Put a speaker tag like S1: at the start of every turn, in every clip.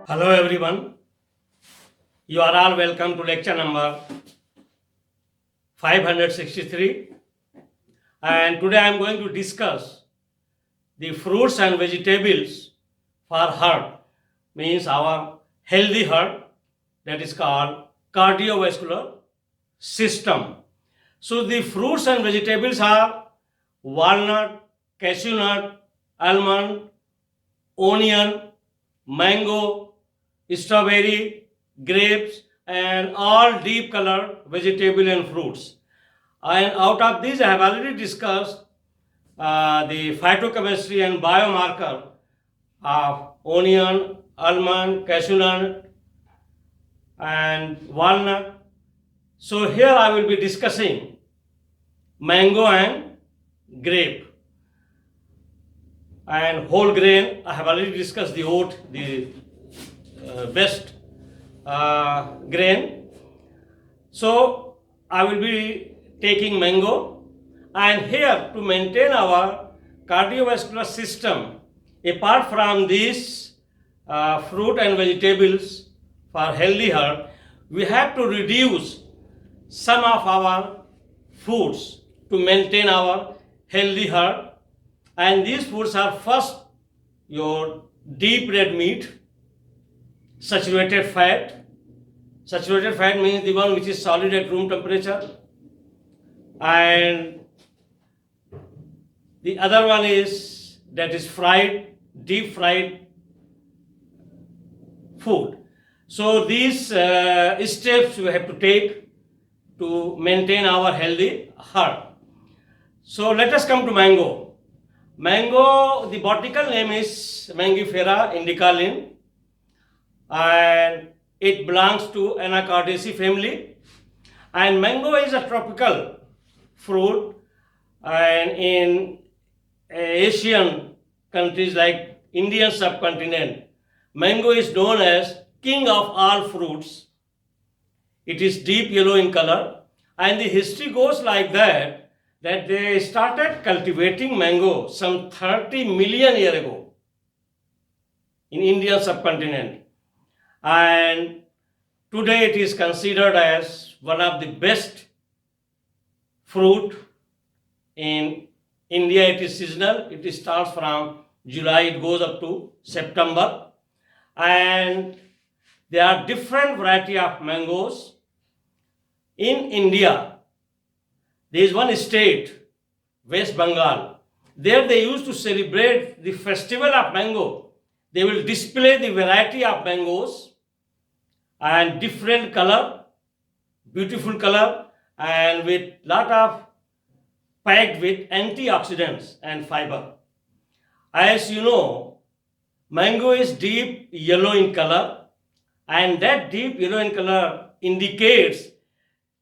S1: Hello everyone, you are all welcome to lecture number 563, and today I am going to discuss the fruits and vegetables for heart, means our healthy heart, that is called cardiovascular system. So the fruits and vegetables are walnut, cashew nut, almond, onion, mango, strawberry, grapes, and all deep colored vegetable and fruits. And out of these, I have already discussed the phytochemistry and biomarker of onion, almond, cashew nut, and walnut. So here I will be discussing mango and grape. And whole grain, I have already discussed the oat, the best grain. So I will be taking mango, and here to maintain our cardiovascular system, apart from these fruit and vegetables for healthy heart, we have to reduce some of our foods to maintain our healthy heart. And these foods are first your deep red meat, saturated fat. Saturated fat means the one which is solid at room temperature. And the other one is that is fried, deep fried food. So these steps we have to take to maintain our healthy heart. So let us come to mango. Mango, the botanical name is Mangifera indica linn, and it belongs to Anacardiaceae family. And mango is a tropical fruit, and in Asian countries like Indian subcontinent, mango is known as king of all fruits. It is deep yellow in color, and the history goes like that they started cultivating mango some 30 million years ago in Indian subcontinent, and today it is considered as one of the best fruit. In India it is seasonal, it starts from July, it goes up to September, and there are different variety of mangoes. In India, there is one state, West Bengal. There they used to celebrate the festival of mango. They will display the variety of mangoes and different color, beautiful color, and with lot of packed with antioxidants and fiber. As you know, mango is deep yellow in color, and that deep yellow in color indicates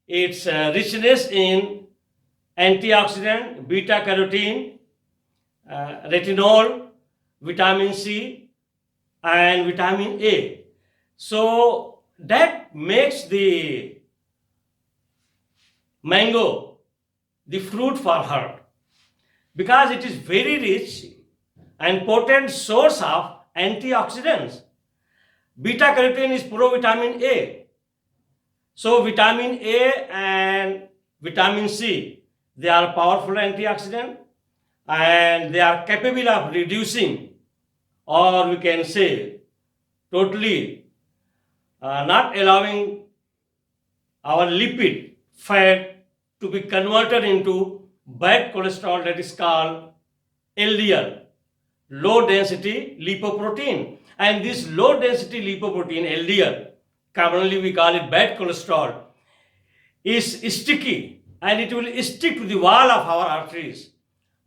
S1: its richness in antioxidant, beta carotene, retinol, vitamin C, and vitamin A. So that makes the mango the fruit for heart, because it is very rich and potent source of antioxidants. Beta carotene is provitamin A. So vitamin A and vitamin C, they are powerful antioxidant, and they are capable of reducing, or we can say totally not allowing our lipid fat to be converted into bad cholesterol, that is called LDL, low density lipoprotein. And this low density lipoprotein, LDL, commonly we call it bad cholesterol, is sticky, and it will stick to the wall of our arteries.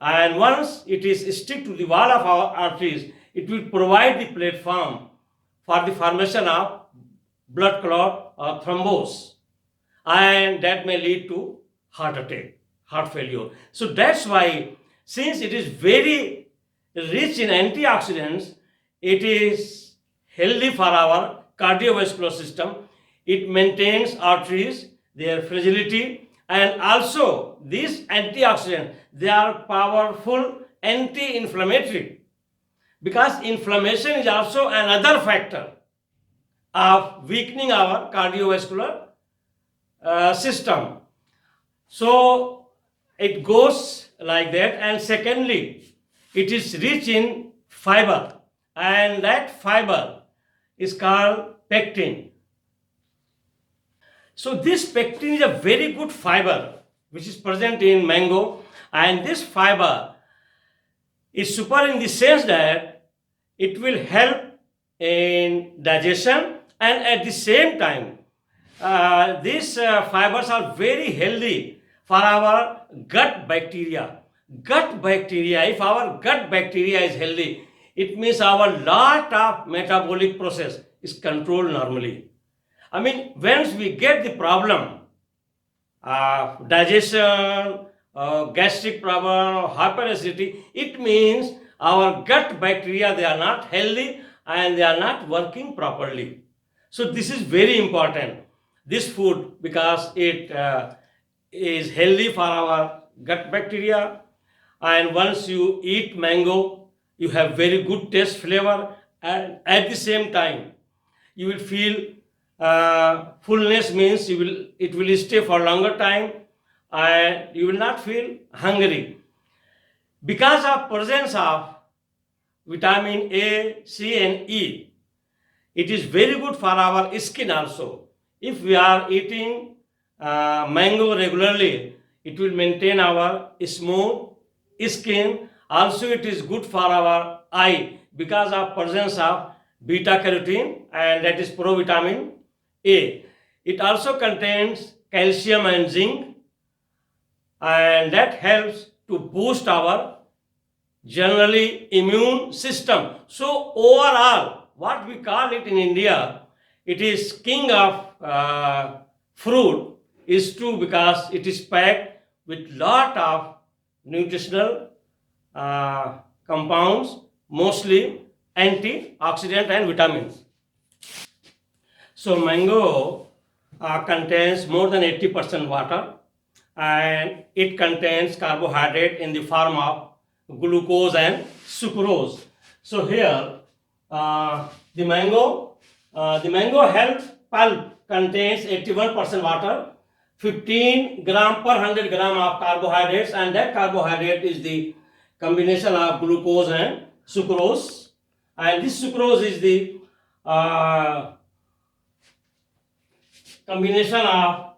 S1: And once it is stick to the wall of our arteries, it will provide the platform for the formation of blood clot or thrombus, and that may lead to heart attack, heart failure. So that's why, since it is very rich in antioxidants, it is healthy for our cardiovascular system. It maintains arteries, their fragility, and also these antioxidants, they are powerful anti-inflammatory, because inflammation is also another factor of weakening our cardiovascular system. So it goes like that. And secondly, it is rich in fiber, and that fiber is called pectin. So this pectin is a very good fiber which is present in mango, and this fiber is super in the sense that it will help in digestion, and at the same time these fibers are very healthy for our gut bacteria. Gut bacteria, if our gut bacteria is healthy, it means our lot of metabolic process is controlled normally. I mean, once we get the problem, digestion, gastric problem, hyperacidity, it means our gut bacteria, they are not healthy and they are not working properly. So this is very important, this food, because it is healthy for our gut bacteria. And once you eat mango, you have very good taste, flavor, and at the same time you will feel fullness, means it will stay for longer time and you will not feel hungry because of presence of vitamin A, C and E. It is very good for our skin also. If we are eating mango regularly, it will maintain our smooth skin. Also it is good for our eye because of presence of beta carotene, and that is provitamin A. It also contains calcium and zinc, and that helps to boost our generally immune system. So overall, what we call it in India, it is king of fruit, is true because it is packed with lot of nutritional compounds, mostly antioxidant and vitamins. So mango contains more than 80% water, and it contains carbohydrate in the form of glucose and sucrose. So here the mango health pulp contains 81% water, 15 gram per 100 gram of carbohydrates, and that carbohydrate is the combination of glucose and sucrose, and this sucrose is the combination of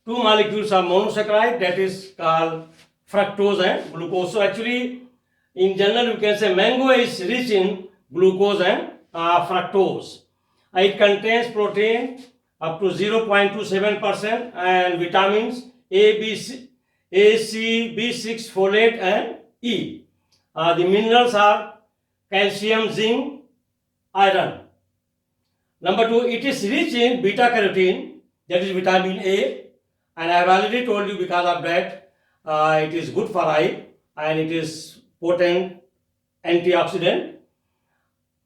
S1: two molecules of monosaccharide, that is called fructose and glucose. So actually in general you can say mango is rich in glucose and fructose. It contains protein up to 0.27% and vitamins A, B, C, B6, folate and E. The minerals are calcium, zinc, iron. Number 2, it is rich in beta carotene, that is vitamin A, and I have already told you because of that it is good for eye and it is potent antioxidant,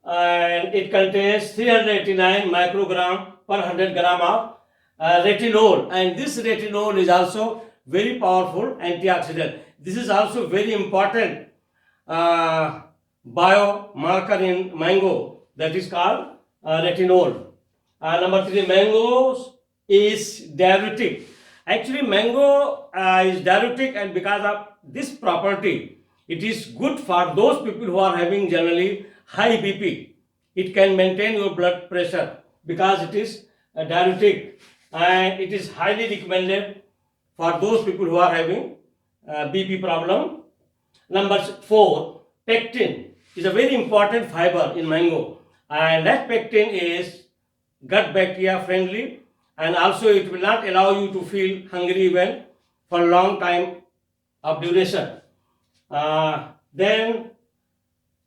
S1: and it contains 389 microgram per 100 gram of retinol, and this retinol is also very powerful antioxidant. This is also very important biomarker in mango, that is called retinol. Number 3, mangoes is diuretic. Actually mango is diuretic, and because of this property it is good for those people who are having generally high BP. It can maintain your blood pressure because it is diuretic, and it is highly recommended for those people who are having BP problem. Number 4, pectin is a very important fiber in mango, and that pectin is gut bacteria friendly, and also it will not allow you to feel hungry even for a long time of duration. Then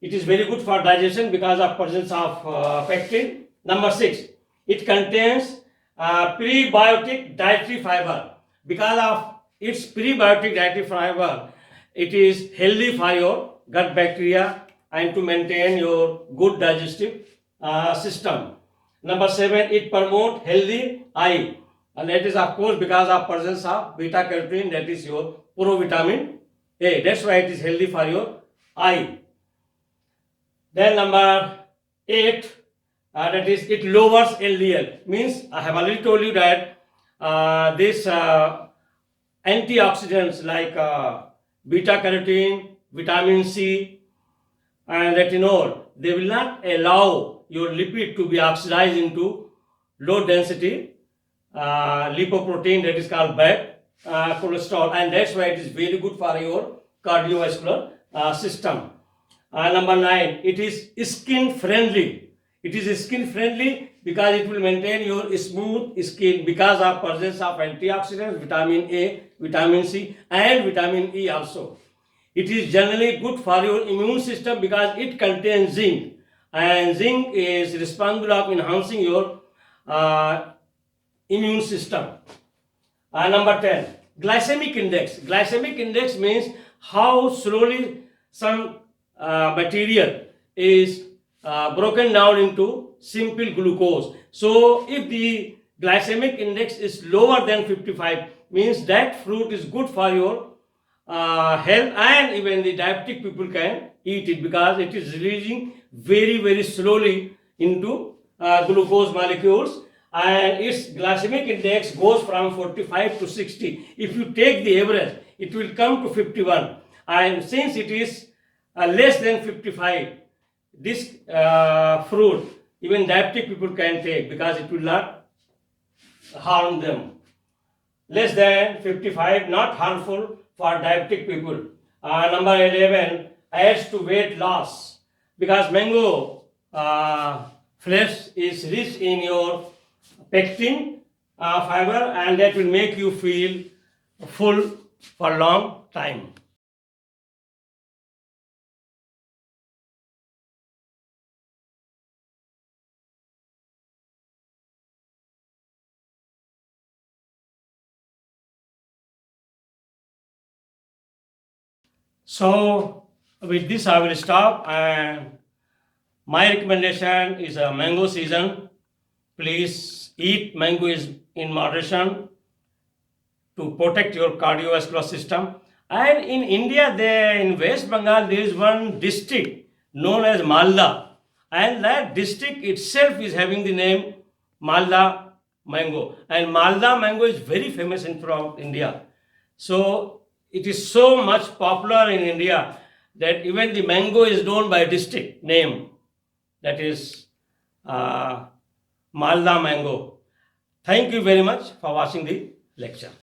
S1: it is very good for digestion because of presence of pectin. Number 6, it contains prebiotic dietary fiber. Because of its prebiotic dietary fiber, it is healthy for your gut bacteria and to maintain your good digestive system. Number 7, it promotes healthy eye, and that is of course because of presence of beta carotene, that is your provitamin A. That's why it is healthy for your eye. Then number 8, that is, it lowers LDL. Means I have already told you that this antioxidants like beta carotene, vitamin C, and retinol, they will not allow your lipid to be oxidized into low density lipoprotein, that is called bad cholesterol, and that's why it is very good for your cardiovascular system. Number 9, it is skin friendly. It is skin friendly because it will maintain your smooth skin because of presence of antioxidants, vitamin A, vitamin C, and vitamin E also. It is generally good for your immune system because it contains zinc, and zinc is responsible of enhancing your immune system. Number 10, glycemic index. Glycemic index means how slowly some material is broken down into simple glucose. So if the glycemic index is lower than 55, means that fruit is good for your health, and even the diabetic people can eat it because it is releasing very slowly into glucose molecules, and its glycemic index goes from 45 to 60. If you take the average, it will come to 51, and since it is less than 55, this fruit even diabetic people can take because it will not harm them. Less than 55, not harmful for diabetic people. Number 11, adds to weight loss because mango flesh is rich in your pectin fiber, and that will make you feel full for a long time. So with this I will stop, and my recommendation is a mango season. Please eat mango is in moderation to protect your cardiovascular system. And in India, there in West Bengal, there is one district known as Malda, and that district itself is having the name Malda mango. And Malda mango is very famous in throughout India. So it is so much popular in India that even the mango is known by district name, that is Malda mango. Thank you very much for watching the lecture.